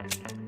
Too.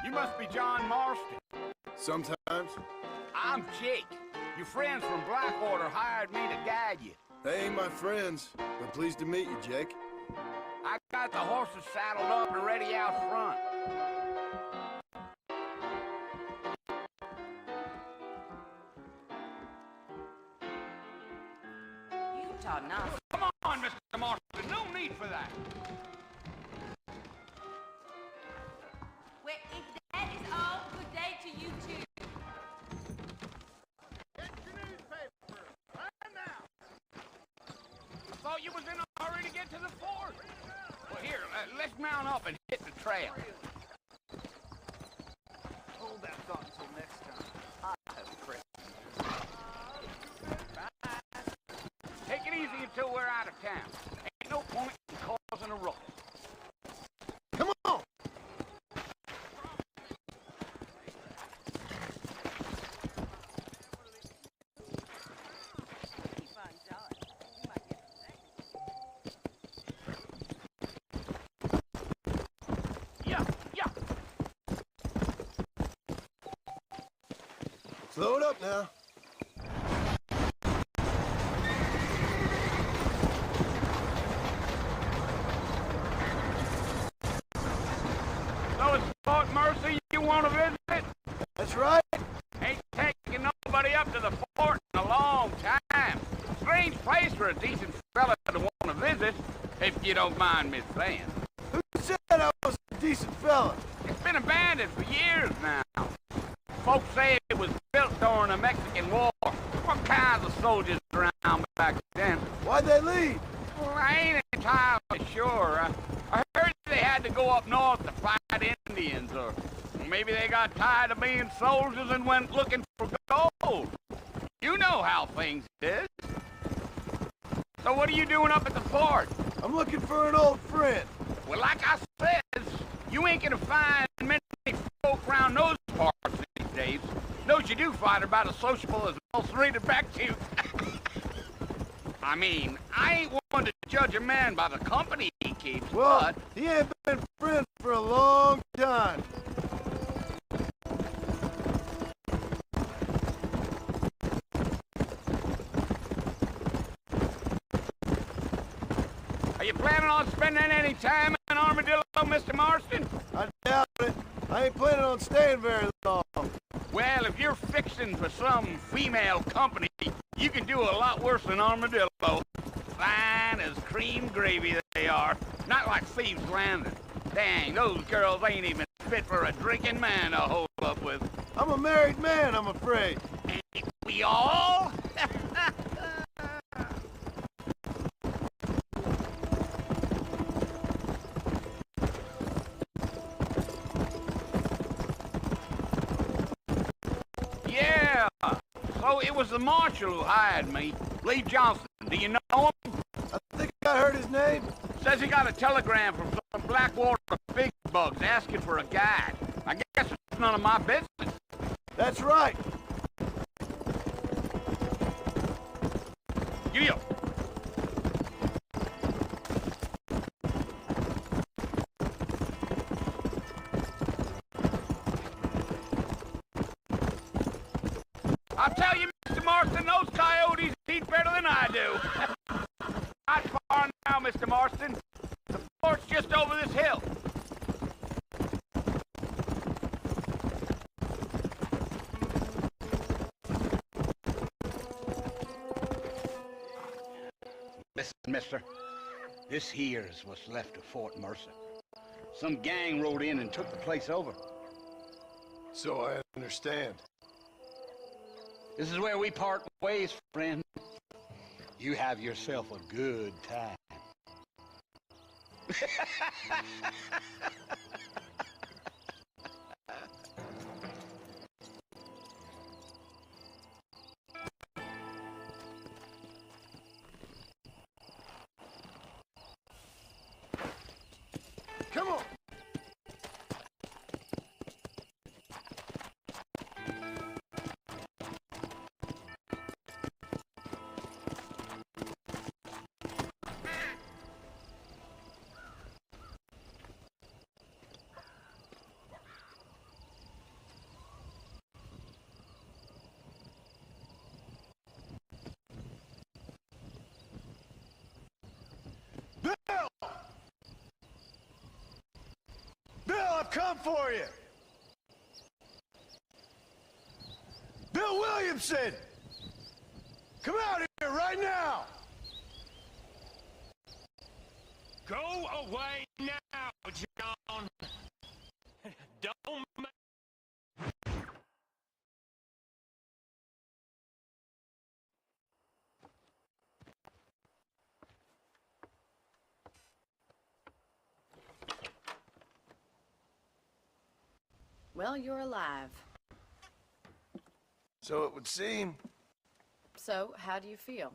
You must be John Marston. Sometimes. I'm Jake. Your friends from Blackwater hired me to guide you. They ain't my friends, but pleased to meet you, Jake. I got the horses saddled up and ready out front. Utah nonsense. Come on, Mr. Marston. No need for that. Well, if that is all, good day to you too. Get your newspaper. Right now. I thought you was in a hurry to get to the fort. Well, here, let's mount up and hit the trail. Hold that thought until next time. I have Chris. Bye. Take it easy until we're out of town. Ain't no point in causing a ruckus. Come on! Slow it up now. So it's Fort Mercy you want to visit? That's right. Ain't taking nobody up to the fort in a long time. Strange place for a decent fella to want to visit, if you don't mind me saying. Who said I was a decent fella? It's been abandoned for years now. Folks say it was built during the Mexican War. What kinds of soldiers around back then? Why'd they leave? Well, I ain't entirely sure. I heard they had to go up north to fight Indians, or maybe they got tired of being soldiers and went looking for gold. You know how things is. So what are you doing up at the fort? I'm looking for an old friend. Well, like I said, you ain't gonna find many folk around those parts these days. Those you do find are about as sociable as most reading back to you. I mean, I ain't one to judge a man by the company he keeps, Well, but... he ain't been friends for a long time. Are you planning on spending any time in Armadillo, Mr. Marston? I doubt it. I ain't planning on staying very long. Well, if you're fixing for some female company, you can do a lot worse than Armadillo. Fine as cream gravy they are. Not like Thieves Landing. Dang, those girls ain't even fit for a drinking man to hold up with. I'm a married man, I'm afraid. Ain't we all? Yeah, so it was the marshal who hired me, Lee Johnson. Do you know him? I think I heard his name. Says he got a telegram from some Blackwater big bugs asking for a guide. I guess it's none of my business. That's right. Giddy up. I'll tell you, Mr. Marston, those coyotes eat better than I do. Not far now, Mr. Marston. The fort's just over this hill. Listen, mister. This here's what's left of Fort Mercer. Some gang rode in and took the place over. So I understand. This is where we part ways, friend. You have yourself a good time. Come on. Bill, I've come for you. Bill Williamson! Come out here right now! Go away now, John. Don't make... Well, you're alive. So it would seem. So, how do you feel?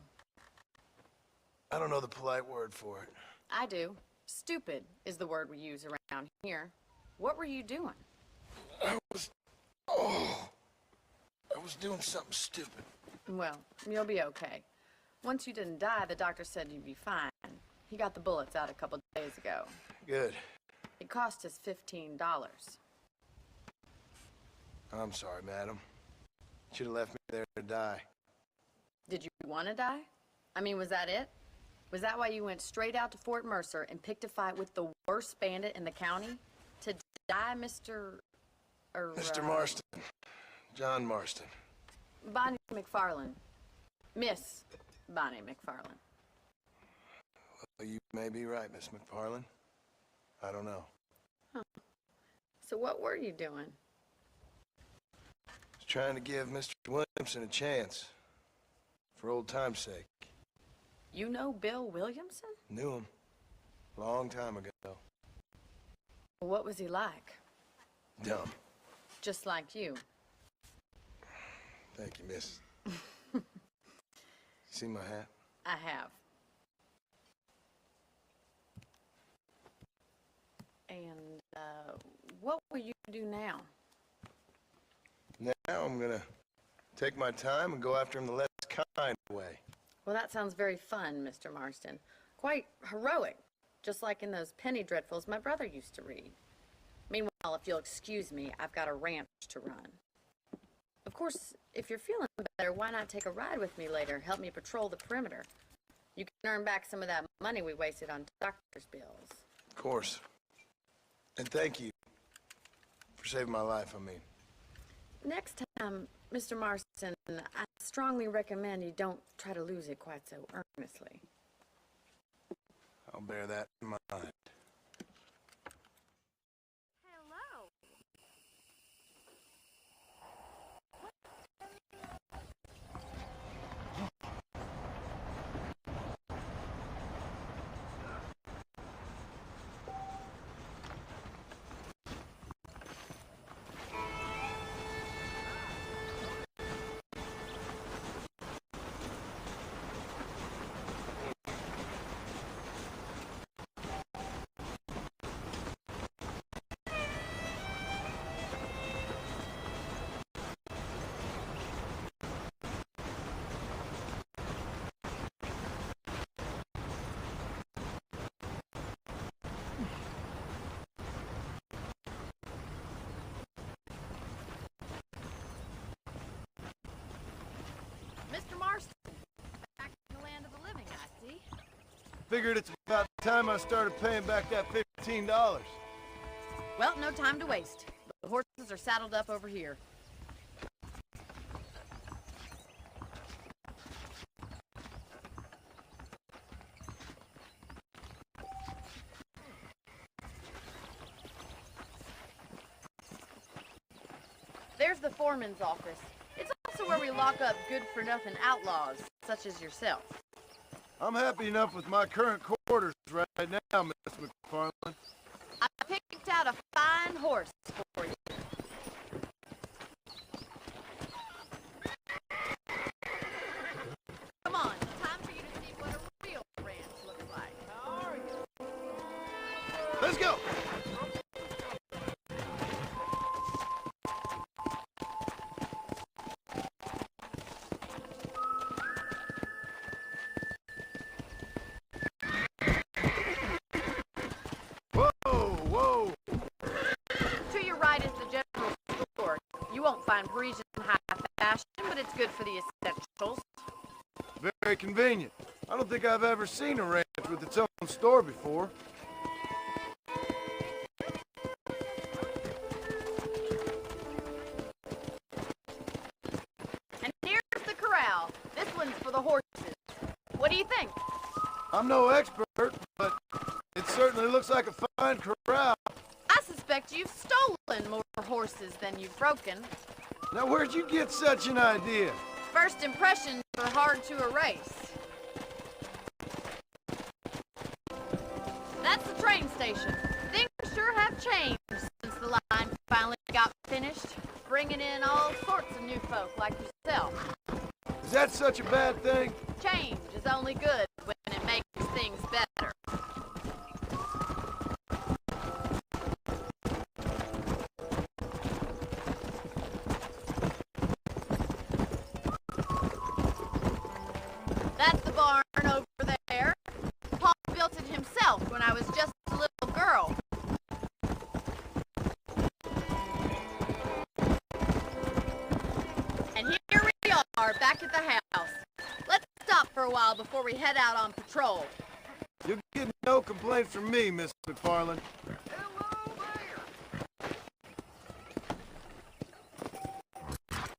I don't know the polite word for it. I do. Stupid is the word we use around here. What were you doing? I was doing something stupid. Well, you'll be okay. Once you didn't die, the doctor said you'd be fine. He got the bullets out a couple days ago. Good. It cost us $15. I'm sorry, madam. Should have left me there to die. Did you want to die? I mean, was that it? Was that why you went straight out to Fort Mercer and picked a fight with the worst bandit in the county? To die, Mr. Mr. Marston. John Marston. Bonnie McFarland. Miss Bonnie McFarland. Well, you may be right, Miss McFarland. I don't know. Huh. So what were you doing? I was trying to give Mr. Williamson a chance. For old time's sake. You know Bill Williamson? Knew him. Long time ago. What was he like? Dumb. Just like you. Thank you, miss. See my hat? I have. And, what will you do now? Now I'm gonna take my time and go after him the less kind way. Well, that sounds very fun, Mr. Marston. Quite heroic, just like in those penny dreadfuls my brother used to read. Meanwhile, if you'll excuse me, I've got a ranch to run. Of course, if you're feeling better, why not take a ride with me later? Help me patrol the perimeter. You can earn back some of that money we wasted on doctor's bills. Of course. And thank you for saving my life, I mean. Next time, Mr. Marston, I strongly recommend you don't try to lose it quite so earnestly. I'll bear that in mind. Hello. Mr. Marston, back in the land of the living, I see. Figured it's about time I started paying back that $15. Well, no time to waste. The horses are saddled up over here. There's the foreman's office. It's also where we lock up good-for-nothing outlaws, such as yourself. I'm happy enough with my current quarters right now, Miss McFarland. I picked out a fine horse for you. Come on, time for you to see what a real ranch looks like. Let's go! Whoa! To your right is the general store. You won't find Parisian high fashion, but it's good for the essentials. Very convenient. I don't think I've ever seen a ranch with its own store before. And here's the corral. This one's for the horses. What do you think? I'm no expert, but it certainly looks like a fine corral. I suspect you've stolen more horses than you've broken. Now, where'd you get such an idea? First impressions are hard to erase. That's the train station. Things sure have changed since the line finally got finished, bringing in all sorts of new folk like yourself. Is that such a bad thing? Change is only good when it makes things better. That's the barn over there. Paul built it himself when I was just a little girl. And here we are, back at the house. Let's stop for a while before we head out on patrol. You'll get no complaints from me, Miss McFarland. Hello there!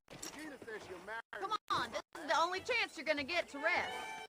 Regina says you'll marry Come on, this is the only chance you're gonna get to rest.